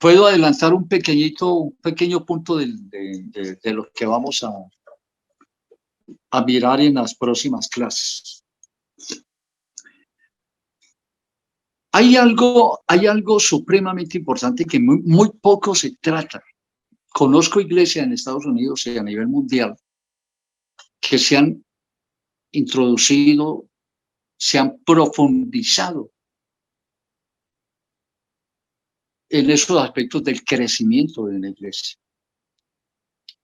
Puedo adelantar un pequeño punto de lo que vamos a mirar en las próximas clases. Hay algo supremamente importante que muy poco se trata. Conozco iglesias en Estados Unidos y a nivel mundial que se han introducido, se han profundizado en esos aspectos del crecimiento de la iglesia.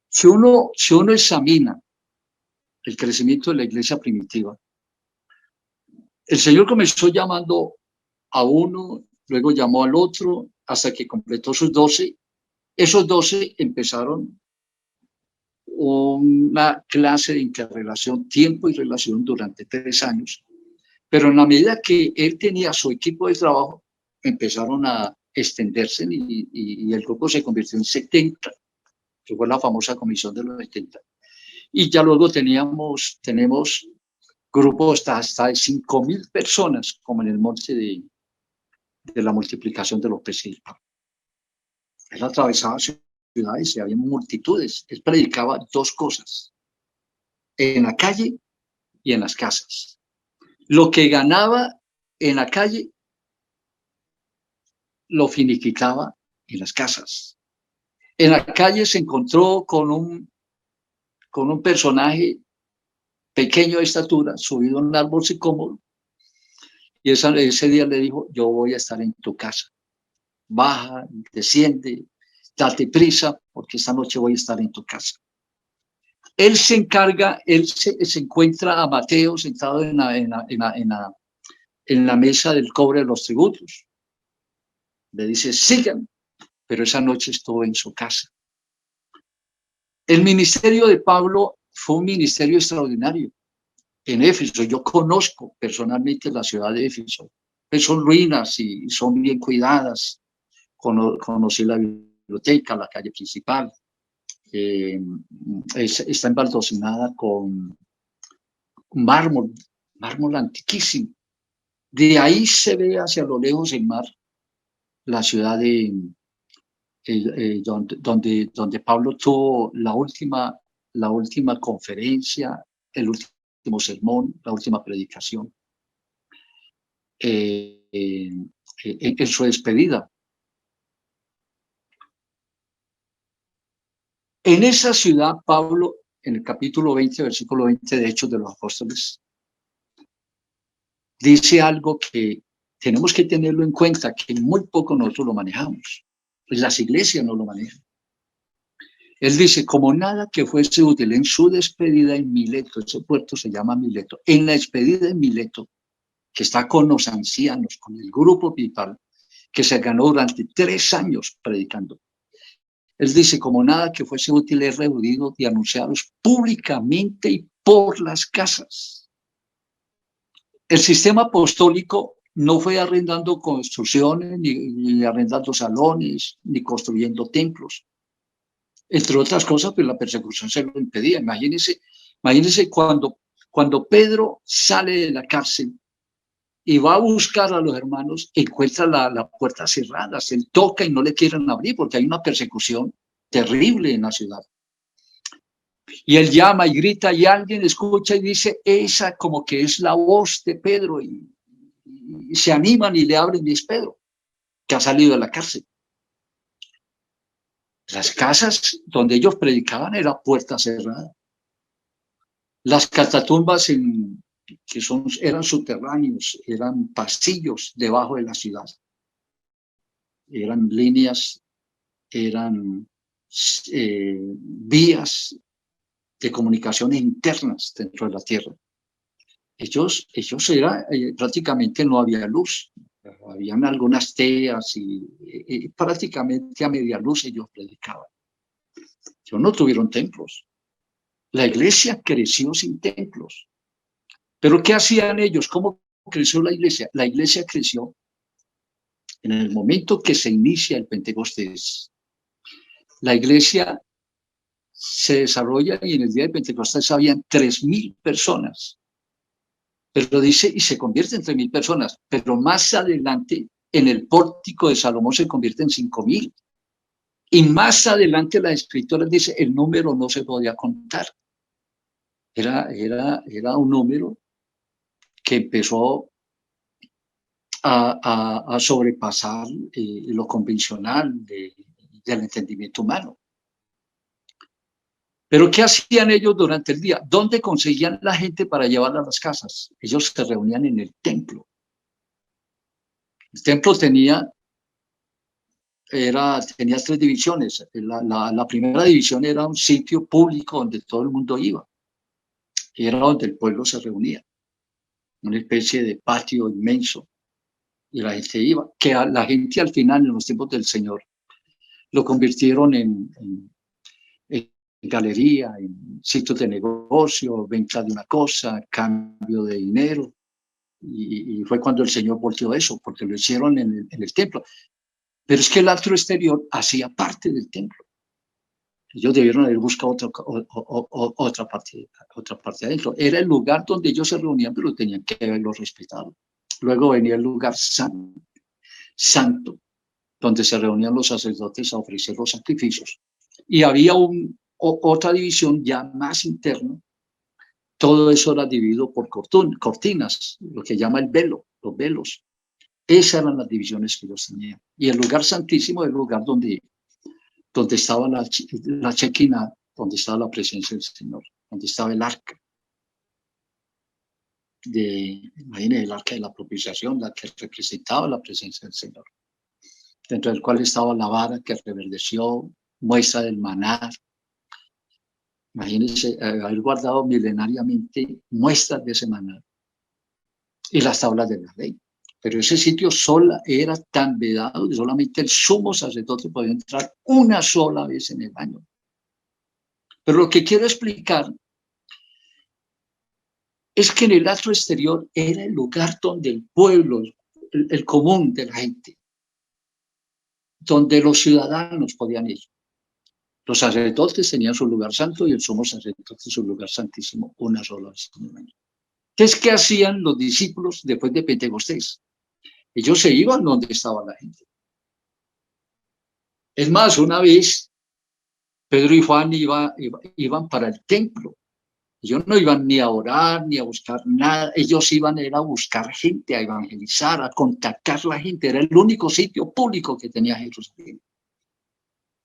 Si uno examina el crecimiento de la iglesia primitiva, el Señor comenzó llamando a uno, luego llamó al otro, hasta que completó sus 12. Esos 12 empezaron una clase de interrelación, tiempo y relación durante 3 años. Pero en la medida que él tenía su equipo de trabajo, empezaron a extenderse y el grupo se convirtió en 70, que fue la famosa comisión de los 70. Y ya luego tenemos grupos hasta de 5,000 personas, como en el monte de la multiplicación de los peces. Él atravesaba ciudades y había multitudes. Él predicaba 2 cosas, en la calle y en las casas. Lo que ganaba en la calle lo finiquitaba en las casas. En la calle se encontró con un personaje pequeño de estatura, subido a un árbol sicómoro, y ese día le dijo: yo voy a estar en tu casa. Baja, desciende, date prisa, porque esta noche voy a estar en tu casa. Él se encuentra a Mateo sentado en la mesa del cobre de los tributos. Le dice: sigan, pero esa noche estuvo en su casa. El ministerio de Pablo fue un ministerio extraordinario. En Éfeso, yo conozco personalmente la ciudad de Éfeso. Son ruinas y son bien cuidadas. Conocí la biblioteca, la calle principal. Está embaldocinada con mármol antiquísimo. De ahí se ve hacia lo lejos el mar, la ciudad donde Pablo tuvo la última conferencia, el último sermón, la última predicación, en su despedida. En esa ciudad, Pablo, en el capítulo 20, versículo 20 de Hechos de los Apóstoles, dice algo que tenemos que tenerlo en cuenta, que muy poco nosotros lo manejamos. Pues las iglesias no lo manejan. Él dice: como nada que fuese útil en su despedida en Mileto, ese puerto se llama Mileto, en la despedida en Mileto, que está con los ancianos, con el grupo vital, que se ganó durante 3 años predicando. Él dice: como nada que fuese útil es reunido y anunciados públicamente y por las casas. El sistema apostólico no fue arrendando construcciones, ni arrendando salones, ni construyendo templos. Entre otras cosas, pues la persecución se lo impedía. Imagínense cuando Pedro sale de la cárcel y va a buscar a los hermanos, encuentra la puerta cerrada, se toca y no le quieren abrir porque hay una persecución terrible en la ciudad. Y él llama y grita y alguien escucha y dice: esa como que es la voz de Pedro, y se animan y le abren, y es Pedro, que ha salido de la cárcel. Las casas donde ellos predicaban era puerta cerrada. Las catatumbas eran subterráneos, eran pasillos debajo de la ciudad. Eran líneas, eran vías de comunicaciones internas dentro de la tierra. Ellos prácticamente no había luz. Habían algunas teas y prácticamente a media luz ellos predicaban. Ellos no tuvieron templos. La iglesia creció sin templos. ¿Pero qué hacían ellos? ¿Cómo creció la iglesia? La iglesia creció en el momento que se inicia el Pentecostés. La iglesia se desarrolla y en el día de Pentecostés habían 3,000 personas. Pero dice, y se convierte en 3,000 personas, pero más adelante en el pórtico de Salomón se convierte en 5,000. Y más adelante la escritora dice, el número no se podía contar. Era un número que empezó a sobrepasar lo convencional del entendimiento humano. Pero ¿qué hacían ellos durante el día? ¿Dónde conseguían la gente para llevarla a las casas? Ellos se reunían en el templo. El templo tenía tres divisiones. La primera división era un sitio público donde todo el mundo iba. Era donde el pueblo se reunía. Una especie de patio inmenso. Y la gente iba. Que la gente al final, en los tiempos del Señor, lo convirtieron en galería, en sitios de negocio, venta de una cosa, cambio de dinero. Y fue cuando el Señor volteó eso, porque lo hicieron en el templo. Pero es que el atrio exterior hacía parte del templo. Ellos debieron haber buscado otra parte adentro. Era el lugar donde ellos se reunían, pero tenían que haberlo respetado. Luego venía el lugar santo, donde se reunían los sacerdotes a ofrecer los sacrificios. Y había otra división ya más interna. Todo eso era dividido por cortinas, lo que llama el velo, los velos. Esas eran las divisiones que ellos tenían. Y el lugar santísimo es el lugar donde estaba la Shekinah, donde estaba la presencia del Señor, donde estaba el arca. Imagínense, el arca de la propiciación, la que representaba la presencia del Señor. Dentro del cual estaba la vara que reverdeció, muestra del maná. Imagínense haber guardado milenariamente muestras de ese maná y las tablas de la ley. Pero ese sitio sola era tan vedado que solamente el sumo sacerdote podía entrar una sola vez en el año. Pero lo que quiero explicar es que en el atrio exterior era el lugar donde el pueblo, el común de la gente, donde los ciudadanos podían ir. Los sacerdotes tenían su lugar santo y el sumo sacerdote su lugar santísimo una sola vez en el año. Entonces, ¿qué hacían los discípulos después de Pentecostés? Ellos se iban donde estaba la gente. Es más, una vez Pedro y Juan iban para el templo. Ellos no iban ni a orar, ni a buscar nada. Ellos iban a buscar gente, a evangelizar, a contactar a la gente. Era el único sitio público que tenía Jerusalén.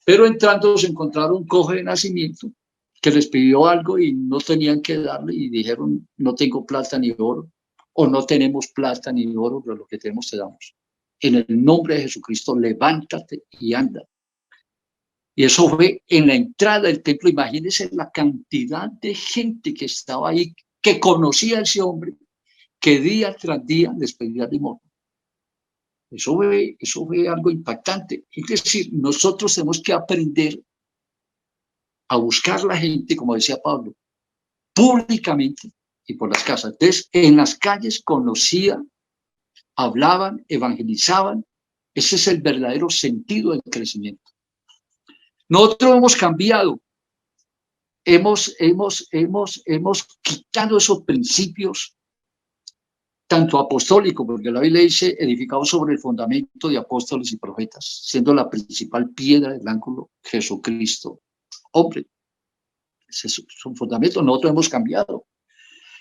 Pero entrando se encontraron un cojo de nacimiento que les pidió algo y no tenían que darle y dijeron, no tengo plata ni oro, o no tenemos plata ni oro, pero lo que tenemos te damos. En el nombre de Jesucristo, levántate y anda. Y eso fue en la entrada del templo. Imagínense la cantidad de gente que estaba ahí, que conocía a ese hombre, que día tras día les pedía limosna. Eso fue algo impactante. Es decir, nosotros tenemos que aprender a buscar a la gente, como decía Pablo, públicamente y por las casas. Entonces, en las calles conocían, hablaban, evangelizaban. Ese es el verdadero sentido del crecimiento. Nosotros hemos cambiado. Hemos quitado esos principios, tanto apostólicos, porque la Biblia dice, edificados sobre el fundamento de apóstoles y profetas, siendo la principal piedra del ángulo Jesucristo. Hombre, ese es un fundamento. Nosotros hemos cambiado.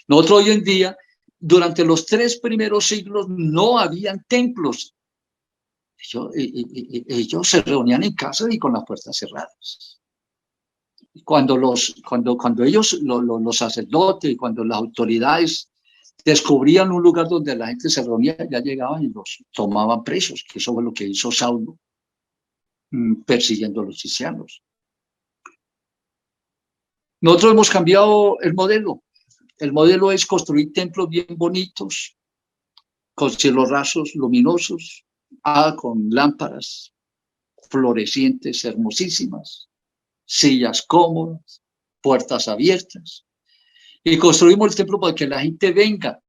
Nosotros hoy en día, durante los 3 primeros siglos, no habían templos. Ellos se reunían en casa y con las puertas cerradas. Cuando ellos, los sacerdotes, y cuando las autoridades descubrían un lugar donde la gente se reunía, ya llegaban y los tomaban presos, que eso fue lo que hizo Saulo, persiguiendo a los cristianos. Nosotros hemos cambiado el modelo. El modelo es construir templos bien bonitos, con cielos rasos, luminosos, con lámparas florecientes, hermosísimas, sillas cómodas, puertas abiertas. Y construimos el templo para que la gente venga.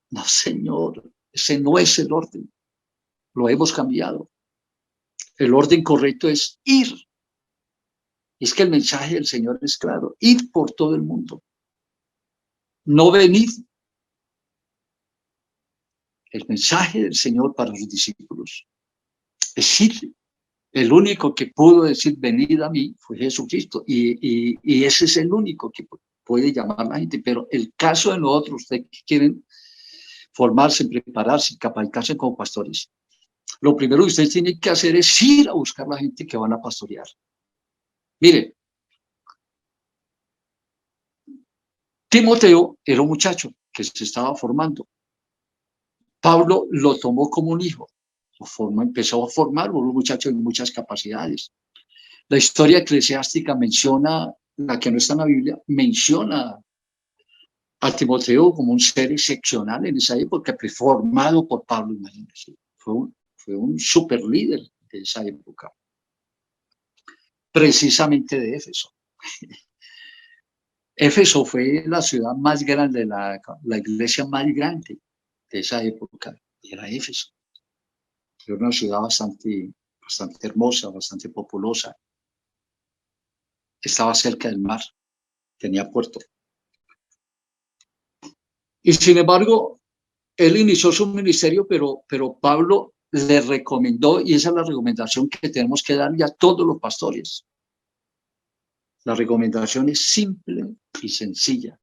No, Señor, ese no es el orden. Lo hemos cambiado. El orden correcto es ir. Es que el mensaje del Señor es claro. Ir por todo el mundo. No venir. El mensaje del Señor para los discípulos es ir. El único que pudo decir venid a mí fue Jesucristo, y ese es el único que puede llamar a la gente. Pero el caso de nosotros, ustedes que quieren formarse, prepararse, capacitarse como pastores, lo primero que ustedes tienen que hacer es ir a buscar a la gente que van a pastorear. Mire, Timoteo era un muchacho que se estaba formando. Pablo lo tomó como un hijo, empezó a formar un muchacho de muchas capacidades. La historia eclesiástica menciona, la que no está en la Biblia, menciona a Timoteo como un ser excepcional en esa época, formado por Pablo, imagínense. Fue un super líder de esa época, precisamente de Éfeso. Éfeso fue la ciudad más grande, la iglesia más grande de esa época, era Éfeso. Era una ciudad bastante hermosa, bastante populosa. Estaba cerca del mar, tenía puerto. Y sin embargo, él inició su ministerio, pero Pablo le recomendó, y esa es la recomendación que tenemos que darle a todos los pastores. La recomendación es simple y sencilla.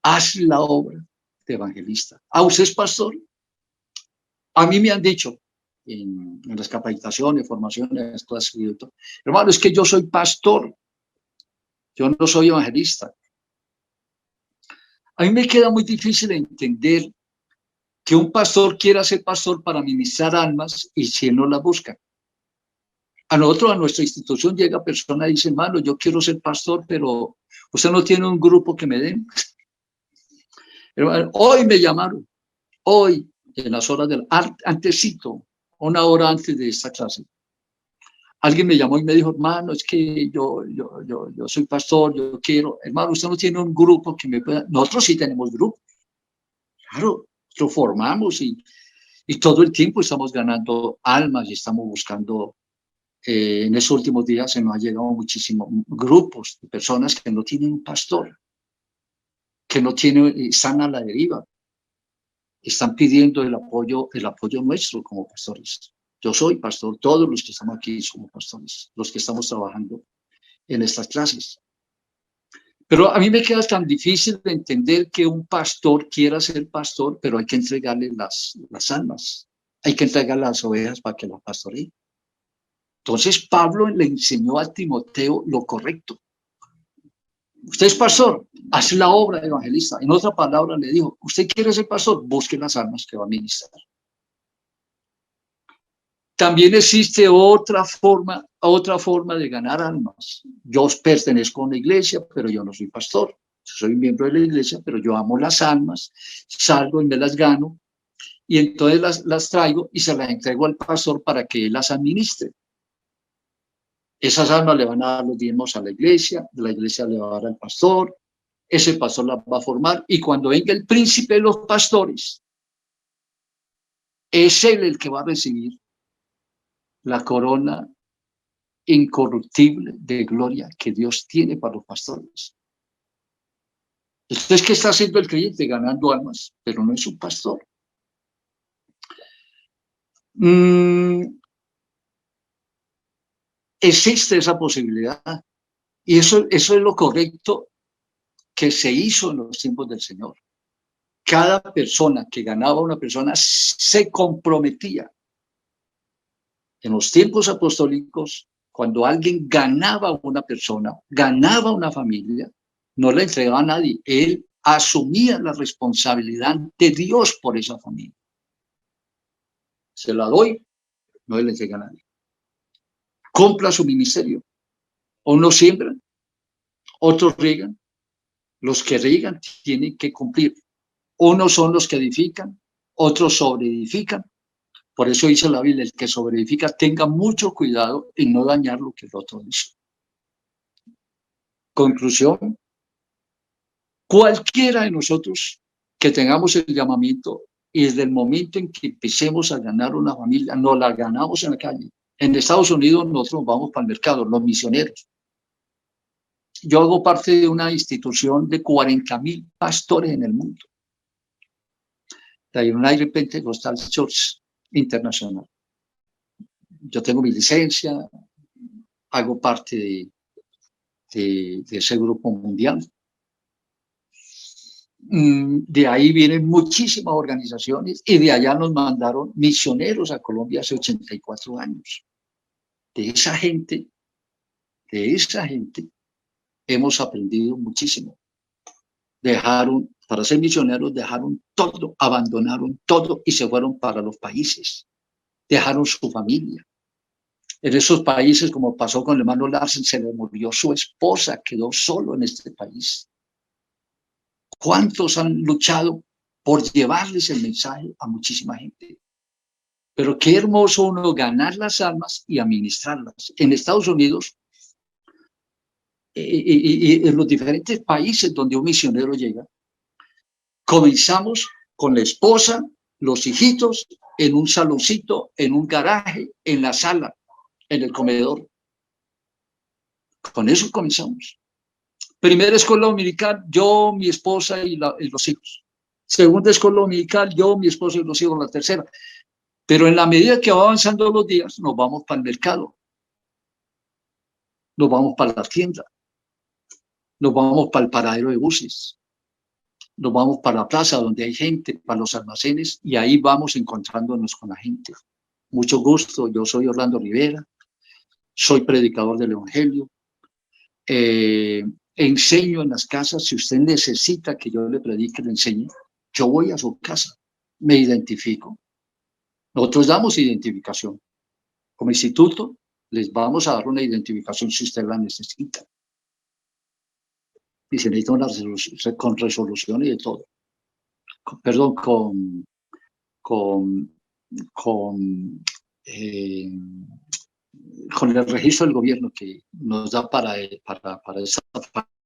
Haz la obra de evangelista. ¿Usted es pastor? A mí me han dicho en las capacitaciones, formaciones, todas, hermano, es que yo soy pastor, yo no soy evangelista. A mí me queda muy difícil entender que un pastor quiera ser pastor para ministrar almas y si él no las busca. A nosotros, a nuestra institución, llega persona y dice, hermano, yo quiero ser pastor, pero usted no tiene un grupo que me den. Hoy me llamaron, hoy, en las horas del antesito, una hora antes de esta clase. Alguien me llamó y me dijo, hermano, es que yo soy pastor, yo quiero, hermano, usted no tiene un grupo que me pueda. Nosotros sí tenemos grupo. Claro, lo formamos y todo el tiempo estamos ganando almas y estamos buscando. En esos últimos días se nos ha llegado muchísimos grupos de personas que no tienen un pastor, que no tienen, están a la deriva, están pidiendo el apoyo nuestro como pastores. Yo soy pastor, todos los que estamos aquí somos pastores, los que estamos trabajando en estas clases. Pero a mí me queda tan difícil de entender que un pastor quiera ser pastor, pero hay que entregarle las almas, hay que entregarle las ovejas para que las pastoree. Entonces Pablo le enseñó a Timoteo lo correcto. Usted es pastor, hace la obra de evangelista. En otra palabra le dijo, usted quiere ser pastor, busque las almas que va a ministrar. También existe otra forma de ganar almas. Yo pertenezco a una iglesia, pero yo no soy pastor. Yo soy miembro de la iglesia, pero yo amo las almas, salgo y me las gano, y entonces las traigo y se las entrego al pastor para que él las administre. Esas almas le van a dar los diezmos a la iglesia le va a dar al pastor, ese pastor las va a formar, y cuando venga el príncipe de los pastores, es él el que va a recibir la corona incorruptible de gloria que Dios tiene para los pastores. Entonces, ¿qué está haciendo el creyente? Ganando almas, pero no es un pastor. Existe esa posibilidad, y eso es lo correcto que se hizo en los tiempos del Señor. Cada persona que ganaba una persona se comprometía. En los tiempos apostólicos, cuando alguien ganaba a una persona, ganaba a una familia, no le entregaba a nadie. Él asumía la responsabilidad de Dios por esa familia. Se la doy, no le entrega a nadie. Compra su ministerio. Unos siembran, otros riegan. Los que riegan tienen que cumplir. Unos son los que edifican, otros sobreedifican. Por eso dice la Biblia, el que sobreedifica tenga mucho cuidado en no dañar lo que el otro hizo. Conclusión, cualquiera de nosotros que tengamos el llamamiento y desde el momento en que empecemos a ganar una familia, nos la ganamos en la calle. En Estados Unidos nosotros vamos para el mercado, los misioneros. Yo hago parte de una institución de 40,000 pastores en el mundo. La United Pentecostal Church Internacional. yo tengo mi licencia, hago parte de ese grupo mundial. De ahí vienen muchísimas organizaciones y de allá nos mandaron misioneros a Colombia hace 84 años. De esa gente hemos aprendido muchísimo. Para ser misioneros, dejaron todo, abandonaron todo y se fueron para los países. Dejaron su familia. En esos países, como pasó con el hermano Larsen, se le murió su esposa, quedó solo en este país. ¿Cuántos han luchado por llevarles el mensaje a muchísima gente? Pero qué hermoso uno ganar las almas y administrarlas. En Estados Unidos y en los diferentes países donde un misionero llega, comenzamos con la esposa, los hijitos, en un saloncito, en un garaje, en la sala, en el comedor. Con eso comenzamos. Primera escuela dominical, yo, mi esposa y los hijos. Segunda escuela dominical, yo, mi esposa y los hijos, la tercera. Pero en la medida que va avanzando los días, nos vamos para el mercado, nos vamos para la tienda, nos vamos para el paradero de buses, nos vamos para la plaza donde hay gente, para los almacenes, y ahí vamos encontrándonos con la gente. Mucho gusto, yo soy Orlando Rivera, soy predicador del Evangelio, enseño en las casas. Si usted necesita que yo le predique, le enseñe, yo voy a su casa, me identifico. Nosotros damos identificación. Como instituto, les vamos a dar una identificación si usted la necesita. Y se necesita una con resolución y de todo. Perdón, con el registro del gobierno que nos da para esas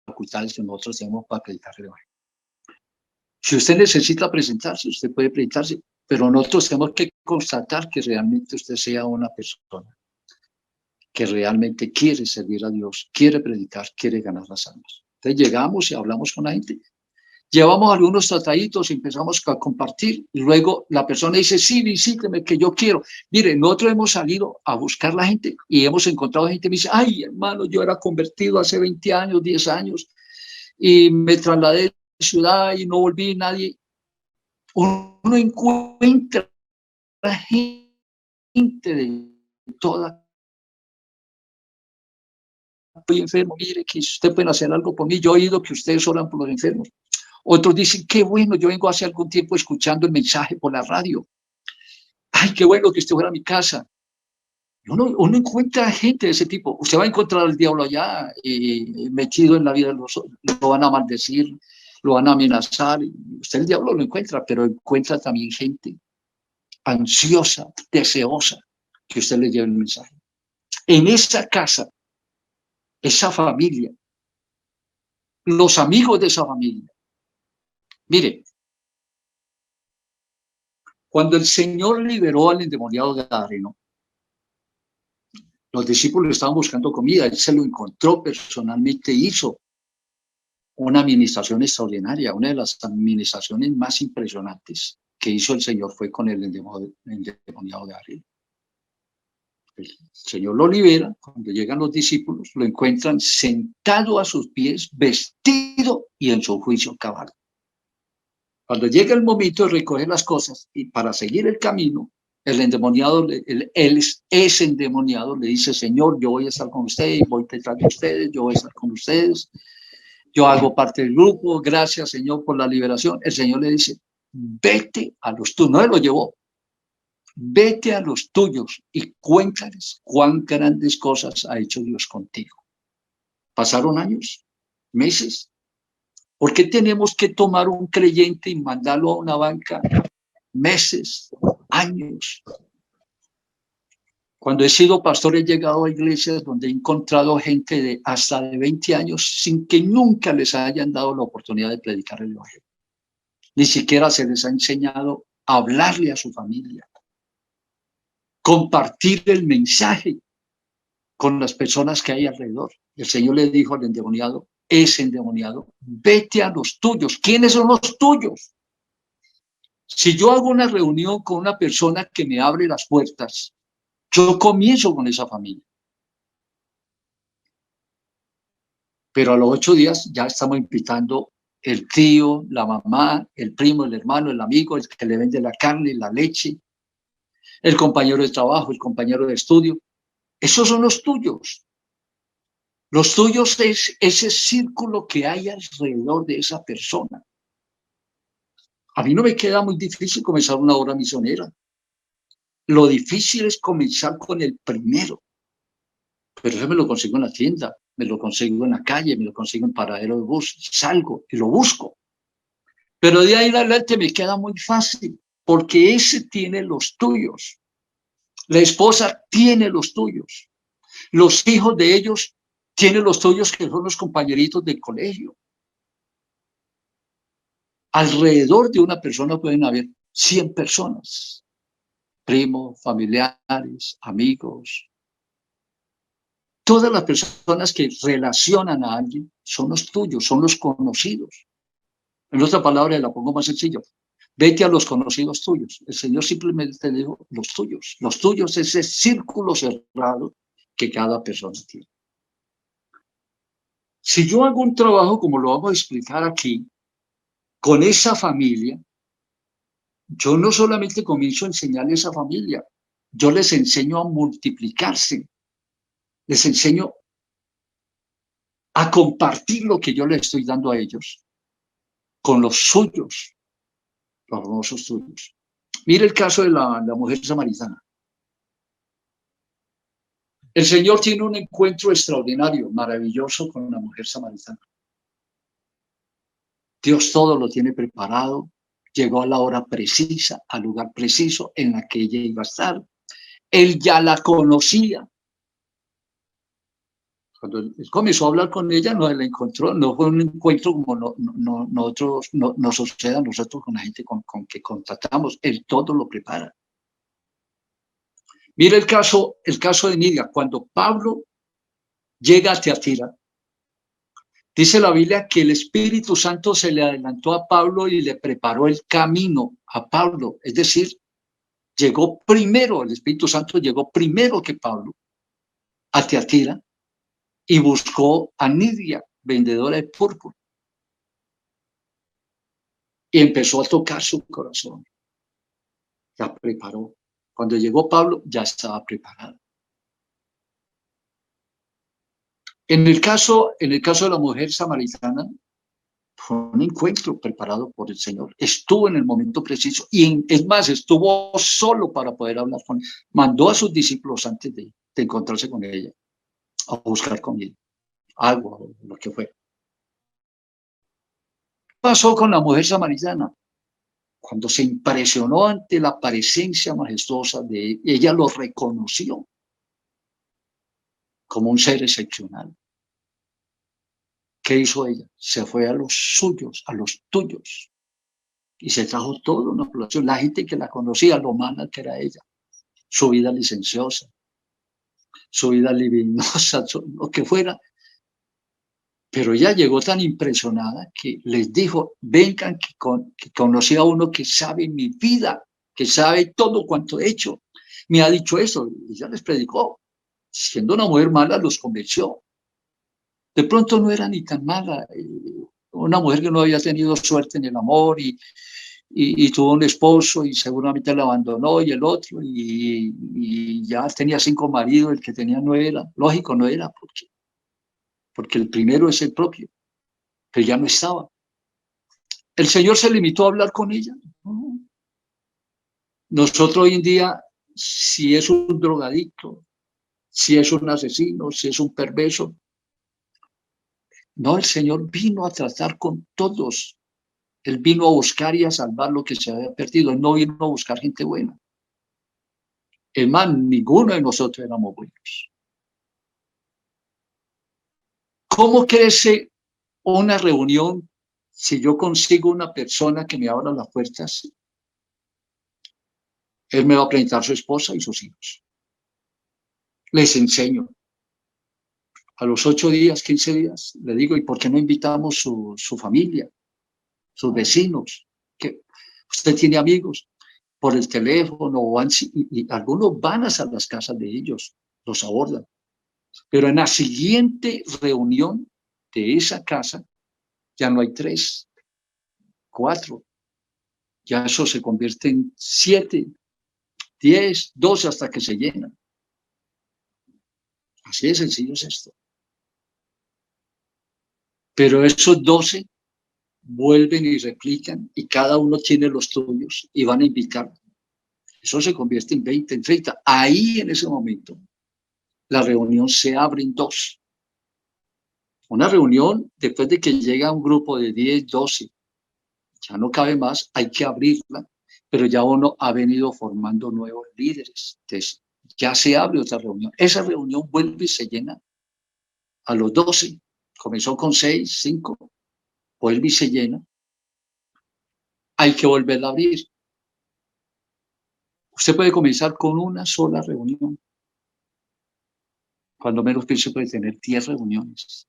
facultades que nosotros tenemos para acreditar el Evangelio. Si usted necesita presentarse, usted puede presentarse, pero nosotros tenemos que constatar que realmente usted sea una persona que realmente quiere servir a Dios, quiere predicar, quiere ganar las almas. Entonces llegamos y hablamos con la gente, llevamos algunos trataditos y empezamos a compartir, y luego la persona dice, sí, visíteme, que yo quiero. Mire, nosotros hemos salido a buscar la gente y hemos encontrado gente que me dice, ay, hermano, yo era convertido hace 20 años, 10 años, y me trasladé de ciudad y no volví nadie. Uno encuentra gente de toda. Estoy enfermo, mire, que usted puede hacer algo por mí, yo he oído que ustedes oran por los enfermos. Otros dicen, qué bueno, yo vengo hace algún tiempo escuchando el mensaje por la radio. Ay, qué bueno que usted fuera a mi casa. Uno encuentra gente de ese tipo. Usted va a encontrar al diablo allá, metido en la vida, lo van a maldecir, lo van a amenazar. Usted el diablo lo encuentra, pero encuentra también gente ansiosa, deseosa, que usted le lleve el mensaje. En esa casa, esa familia, los amigos de esa familia. Mire, cuando el Señor liberó al endemoniado Gadareno, los discípulos estaban buscando comida, él se lo encontró personalmente, hizo una administración extraordinaria. Una de las administraciones más impresionantes que hizo el Señor fue con el endemoniado Gadareno. El Señor lo libera, cuando llegan los discípulos, lo encuentran sentado a sus pies, vestido y en su juicio cabal. Cuando llega el momento de recoger las cosas y para seguir el camino, el endemoniado, ese endemoniado le dice, Señor, yo voy a estar con ustedes, voy detrás de ustedes, yo voy a estar con ustedes, yo hago parte del grupo, gracias, Señor, por la liberación. El Señor le dice, vete a los tuyos, no él lo llevó, vete a los tuyos y cuéntales cuán grandes cosas ha hecho Dios contigo. Pasaron años, meses. ¿Por qué tenemos que tomar un creyente y mandarlo a una banca? Meses, años. Cuando he sido pastor he llegado a iglesias donde he encontrado gente de hasta de 20 años sin que nunca les hayan dado la oportunidad de predicar el evangelio. Ni siquiera se les ha enseñado a hablarle a su familia, compartir el mensaje con las personas que hay alrededor. El Señor le dijo al endemoniado, ese endemoniado, vete a los tuyos. ¿Quiénes son los tuyos? Si yo hago una reunión con una persona que me abre las puertas, Yo comienzo con esa familia. Pero a los 8 días ya estamos invitando el tío, la mamá, el primo, el hermano, el amigo, el que le vende la carne, la leche, el compañero de trabajo, el compañero de estudio. Esos son los tuyos. Los tuyos es ese círculo que hay alrededor de esa persona. A mí no me queda muy difícil comenzar una obra misionera. Lo difícil es comenzar con el primero. Pero eso me lo consigo en la tienda, me lo consigo en la calle, me lo consigo en paradero de bus. Salgo y lo busco. Pero de ahí en adelante me queda muy fácil, porque ese tiene los tuyos. La esposa tiene los tuyos. Los hijos de ellos tienen los tuyos, que son los compañeritos del colegio. Alrededor de una persona pueden haber 100 personas, primos, familiares, amigos. Todas las personas que relacionan a alguien son los tuyos, son los conocidos. En otras palabras, la pongo más sencillo. Vete a los conocidos tuyos. El Señor simplemente te dijo los tuyos. Los tuyos es ese círculo cerrado que cada persona tiene. Si yo hago un trabajo, como lo vamos a explicar aquí, con esa familia, yo no solamente comienzo a enseñarles a esa familia, yo les enseño a multiplicarse, les enseño a compartir lo que yo les estoy dando a ellos con los suyos, los famosos suyos. Mire el caso de la mujer samaritana. El Señor tiene un encuentro extraordinario, maravilloso con la mujer samaritana. Dios todo lo tiene preparado, llegó a la hora precisa, al lugar preciso en la que ella iba a estar. Él ya la conocía. Cuando él comenzó a hablar con ella, no la encontró, no fue un encuentro como nosotros nos sucede a nosotros con la gente con que contactamos. Él todo lo prepara. Mira el caso de Nidia. Cuando Pablo llega a Tiatira, dice la Biblia que el Espíritu Santo se le adelantó a Pablo y le preparó el camino a Pablo. Es decir, llegó primero, el Espíritu Santo llegó primero que Pablo a Tiatira y buscó a Nidia, vendedora de púrpura. Y empezó a tocar su corazón. La preparó. Cuando llegó Pablo, ya estaba preparado. En el caso de la mujer samaritana, fue un encuentro preparado por el Señor. Estuvo en el momento preciso y es más, estuvo solo para poder hablar con ella. Mandó a sus discípulos antes de encontrarse con ella, a buscar comida, agua o lo que fuera. ¿Qué pasó con la mujer samaritana? Cuando se impresionó ante la presencia majestuosa de ella, lo reconoció como un ser excepcional. ¿Qué hizo ella? Se fue a los suyos, a los tuyos, y se trajo toda una población, la gente que la conocía, lo mala que era ella, su vida licenciosa, su vida libidinosa, lo que fuera. Pero ella llegó tan impresionada que les dijo, vengan, que conocí a uno que sabe mi vida, que sabe todo cuanto he hecho. Me ha dicho eso, y ella les predicó. Siendo una mujer mala, los convenció. De pronto no era ni tan mala. Una mujer que no había tenido suerte en el amor y tuvo un esposo y seguramente la abandonó y el otro y ya tenía 5 maridos, el que tenía no era. Lógico, no era, porque el primero es el propio, pero ya no estaba. ¿El Señor se limitó a hablar con ella? No. Nosotros hoy en día, si es un drogadicto, si es un asesino, si es un perverso, no, el Señor vino a tratar con todos. Él vino a buscar y a salvar lo que se había perdido. Él no vino a buscar gente buena. Es más, ninguno de nosotros éramos buenos. ¿Cómo crece una reunión si yo consigo una persona que me abra las puertas? Él me va a presentar a su esposa y sus hijos. Les enseño. A los 8 días, 15 días, le digo, ¿y por qué no invitamos su familia, sus vecinos? Que usted tiene amigos. por el teléfono, y algunos van hasta las casas de ellos, los abordan. Pero en la siguiente reunión de esa casa, ya no hay 3, 4, ya eso se convierte en 7, 10, 12 hasta que se llenan. Así de sencillo es esto. Pero esos 12 vuelven y replican y cada uno tiene los tuyos y van a invitar. Eso se convierte en 20, en 30. Ahí en ese momento la reunión se abre en 2. Una reunión después de que llega un grupo de 10, 12, ya no cabe más, hay que abrirla, pero ya uno ha venido formando nuevos líderes. Entonces, ya se abre otra reunión. Esa reunión vuelve y se llena a los 12. Comenzó con 6, 5, vuelve y se llena. Hay que volverla a abrir. Usted puede comenzar con una sola reunión. Cuando menos piense puede tener 10 reuniones.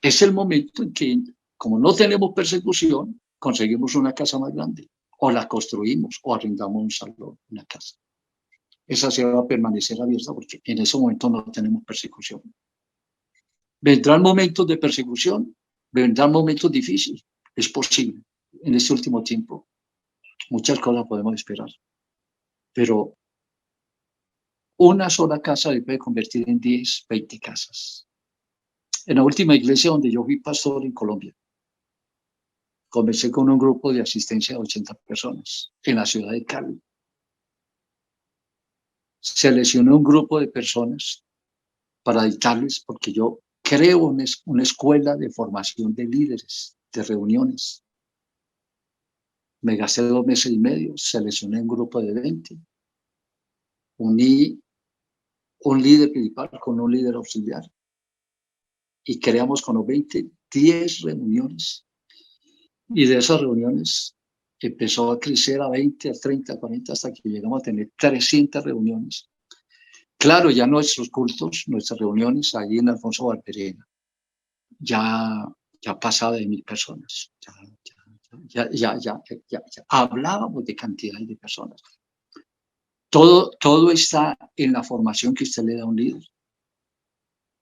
Es el momento en que, como no tenemos persecución, conseguimos una casa más grande, o la construimos, o arrendamos un salón, una casa. Esa se va a permanecer abierta porque en ese momento no tenemos persecución. Vendrán momentos de persecución, vendrán momentos difíciles, es posible. En este último tiempo, muchas cosas podemos esperar, pero una sola casa se puede convertir en 10, 20 casas. En la última iglesia donde yo fui pastor en Colombia, comencé con un grupo de asistencia de 80 personas en la ciudad de Cali. Seleccioné un grupo de personas para dictarles, porque yo creo una escuela de formación de líderes, de reuniones. Me gasté 2 meses y medio, seleccioné un grupo de 20, uní un líder principal con un líder auxiliar y creamos con los 20 10 reuniones. Y de esas reuniones empezó a crecer a 20, a 30, a 40, hasta que llegamos a tener 300 reuniones. Claro, ya nuestros cultos, nuestras reuniones allí en Alfonso Barberena, ya pasaba de 1000 personas. Ya hablábamos de cantidades de personas. Todo está en la formación que usted le da a un líder.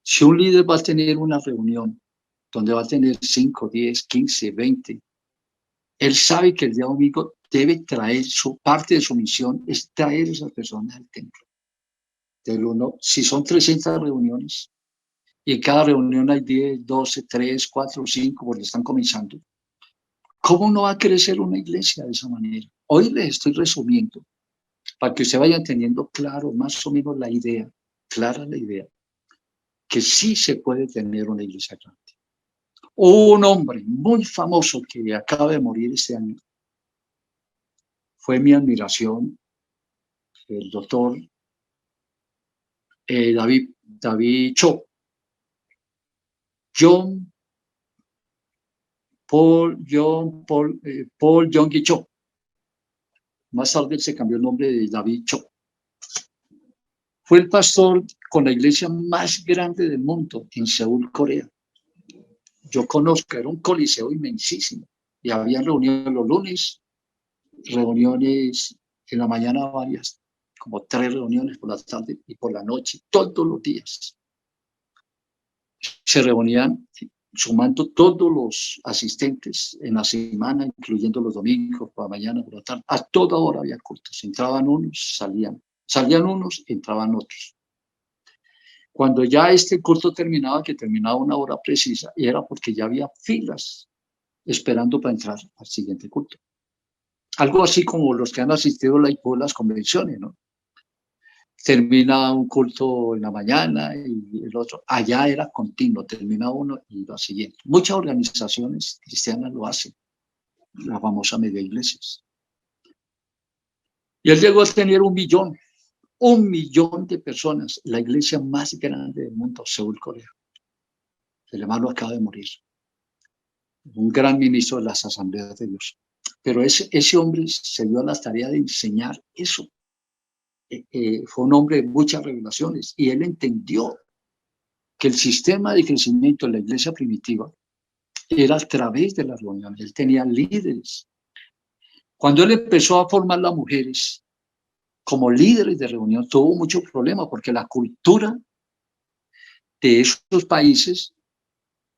Si un líder va a tener una reunión donde va a tener 5, 10, 15, 20, él sabe que el día domingo debe traer parte de su misión, es traer a esas personas al templo. Si son 300 reuniones y en cada reunión hay 10, 12, 3, 4, 5, porque están comenzando, ¿cómo no va a crecer una iglesia de esa manera? Hoy les estoy resumiendo para que usted vaya teniendo claro más o menos la idea, clara la idea, que sí se puede tener una iglesia grande. Un hombre muy famoso que acaba de morir este año, fue mi admiración, el doctor David Cho, Paul Yonggi Cho. Más tarde se cambió el nombre de David Cho. Fue el pastor con la iglesia más grande del mundo en Seúl, Corea. Yo conozco, era un coliseo inmensísimo y había reuniones los lunes, reuniones en la mañana varias, como 3 reuniones por la tarde y por la noche, todos los días. Se reunían sumando todos los asistentes en la semana, incluyendo los domingos, por la mañana, por la tarde. A toda hora había cultos. Entraban unos, salían unos, entraban otros. Cuando ya este culto terminaba, que terminaba una hora precisa, y era porque ya había filas esperando para entrar al siguiente culto. Algo así como los que han asistido a las convenciones, ¿no? Termina un culto en la mañana y el otro. Allá era continuo, termina uno y lo siguiente. Muchas organizaciones cristianas lo hacen, la famosa media iglesias. Y él llegó a tener 1 millón de personas, la iglesia más grande del mundo, Seúl, Corea. El hermano acaba de morir, un gran ministro de las asambleas de Dios. Pero ese hombre se dio a la tarea de enseñar eso. Fue un hombre de muchas revelaciones y él entendió que el sistema de crecimiento de la iglesia primitiva era a través de las reuniones. Él tenía líderes Cuando él empezó a formar las mujeres como líderes de reunión, tuvo muchos problemas porque la cultura de esos países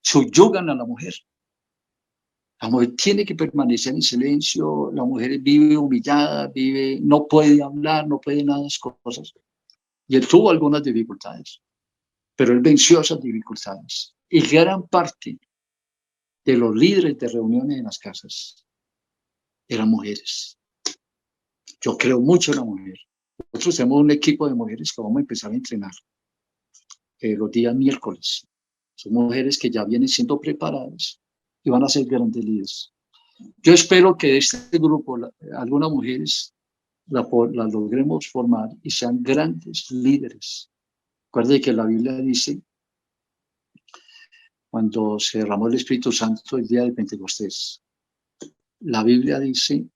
subyugan a la mujer. La mujer tiene que permanecer en silencio, la mujer vive humillada, no puede hablar, no puede nada de esas cosas. Y él tuvo algunas dificultades, pero él venció esas dificultades. Y gran parte de los líderes de reuniones en las casas eran mujeres. Yo creo mucho en la mujer. Nosotros tenemos un equipo de mujeres que vamos a empezar a entrenar los días miércoles. Son mujeres que ya vienen siendo preparadas y van a ser grandes líderes. Yo espero que de este grupo, algunas mujeres las logremos formar y sean grandes líderes. Recuerde que la Biblia dice, cuando se derramó el Espíritu Santo el día de Pentecostés, la Biblia dice,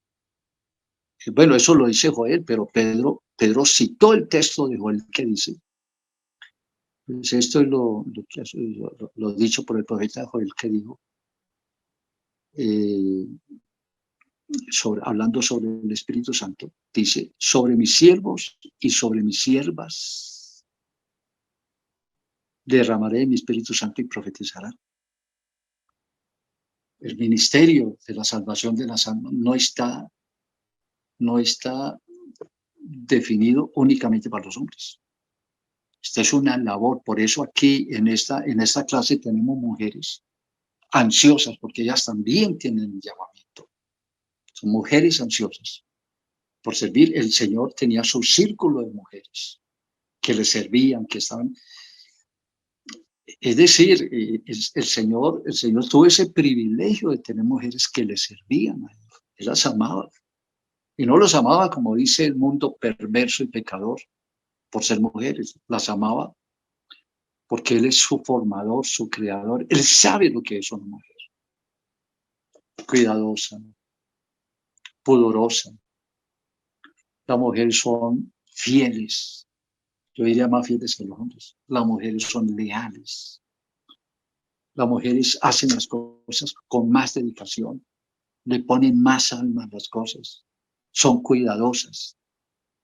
bueno, eso lo dice Joel, pero Pedro citó el texto de Joel que dice, pues esto es lo dicho por el profeta Joel que dijo, hablando sobre el Espíritu Santo, dice, sobre mis siervos y sobre mis siervas derramaré mi Espíritu Santo y profetizarán. El ministerio de la salvación de las almas no está definido únicamente para los hombres. Esta es una labor, por eso aquí en esta clase tenemos mujeres ansiosas, porque ellas también tienen un llamamiento. Son mujeres ansiosas por servir. El Señor tenía su círculo de mujeres que le servían, que estaban. Es decir, el Señor tuvo ese privilegio de tener mujeres que le servían a Él. Él las amaba. Y no los amaba como dice el mundo perverso y pecador, por ser mujeres. Las amaba porque Él es su formador, su creador. Él sabe lo que es una mujer. Cuidadosa, pudorosa. Las mujeres son fieles. Yo diría más fieles que los hombres. Las mujeres son leales. Las mujeres hacen las cosas con más dedicación. Le ponen más alma a las cosas. Son cuidadosas.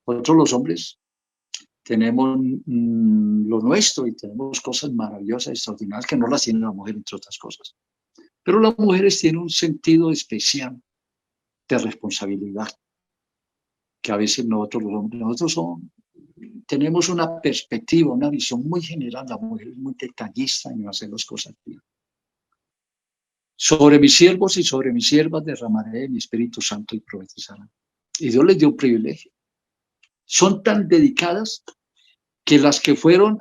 Nosotros los hombres tenemos lo nuestro y tenemos cosas maravillosas, extraordinarias, que no las tiene la mujer, entre otras cosas. Pero las mujeres tienen un sentido especial de responsabilidad, que a veces nosotros los hombres, tenemos una perspectiva, una visión muy general. La mujer es muy detallista en hacer las cosas bien. Sobre mis siervos y sobre mis siervas derramaré mi Espíritu Santo y profetizarán. Y Dios les dio un privilegio. Son tan dedicadas que las que fueron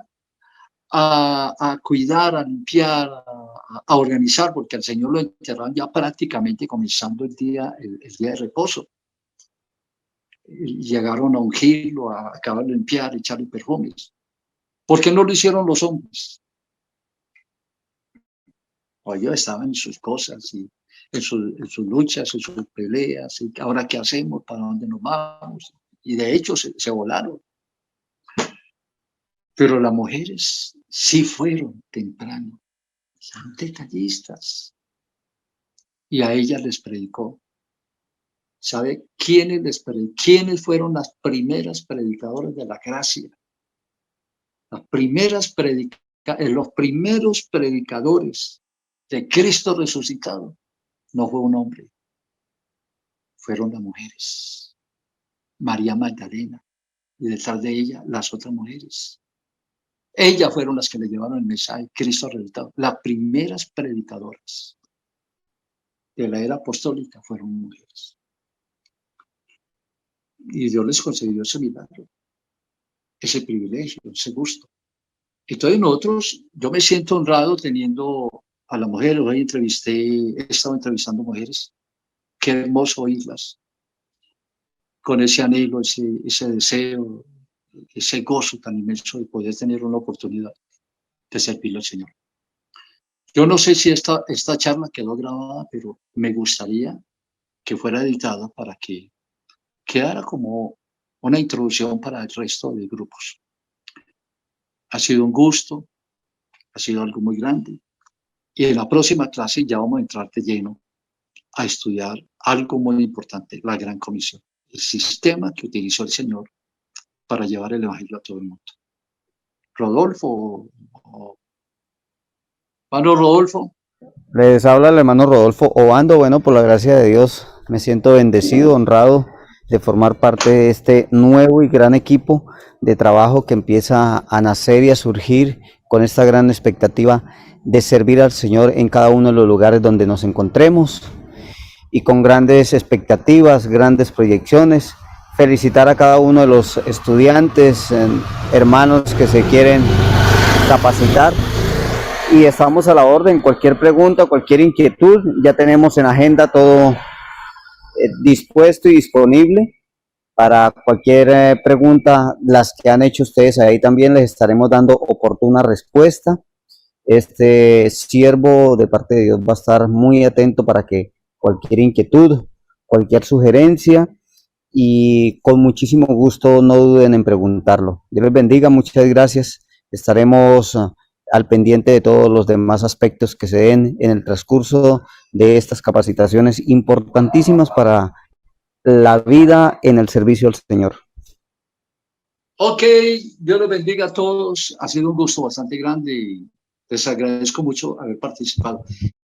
a cuidar, a limpiar, a organizar, porque al Señor lo enterraron ya prácticamente comenzando el día de reposo. Y llegaron a ungirlo, a acabar de limpiar, a echarle perfumes. ¿Por qué no lo hicieron los hombres? O ellos estaban en sus cosas, y en sus luchas, en sus peleas, y ahora qué hacemos, para dónde nos vamos. Y de hecho se volaron. Pero las mujeres sí fueron temprano, son detallistas. Y a ellas les predicó. ¿Sabe quiénes fueron las primeras predicadoras de la gracia? Los primeros predicadores de Cristo resucitado no fue un hombre, fueron las mujeres. María Magdalena y detrás de ella las otras mujeres. Ellas fueron las que le llevaron el mensaje Cristo resucitado. Las primeras predicadoras de la era apostólica fueron mujeres. Y Dios les concedió ese milagro, ese privilegio, ese gusto. Entonces nosotros, yo me siento honrado teniendo a las mujeres. Hoy he estado entrevistando mujeres. Qué hermoso oírlas, con ese anhelo, ese deseo, ese gozo tan inmenso de poder tener una oportunidad de servirle al Señor. Yo no sé si esta charla quedó grabada, pero me gustaría que fuera editada para que quedara como una introducción para el resto de grupos. Ha sido un gusto, ha sido algo muy grande. Y en la próxima clase ya vamos a entrar de lleno a estudiar algo muy importante, la Gran Comisión, el sistema que utilizó el Señor para llevar el Evangelio a todo el mundo. Rodolfo, hermano Rodolfo. Les habla el hermano Rodolfo Obando. Bueno, por la gracia de Dios, me siento bendecido, honrado de formar parte de este nuevo y gran equipo de trabajo que empieza a nacer y a surgir con esta gran expectativa de servir al Señor en cada uno de los lugares donde nos encontremos y con grandes expectativas, grandes proyecciones. Felicitar a cada uno de los estudiantes, hermanos que se quieren capacitar. Y estamos a la orden, cualquier pregunta, cualquier inquietud, ya tenemos en agenda todo dispuesto y disponible para cualquier pregunta, las que han hecho ustedes ahí también les estaremos dando oportuna respuesta. Este siervo de parte de Dios va a estar muy atento para que cualquier inquietud, cualquier sugerencia y con muchísimo gusto no duden en preguntarlo. Dios les bendiga, muchas gracias. Estaremos al pendiente de todos los demás aspectos que se den en el transcurso de estas capacitaciones importantísimas para la vida en el servicio al Señor. Ok, Dios los bendiga a todos. Ha sido un gusto bastante grande y les agradezco mucho haber participado.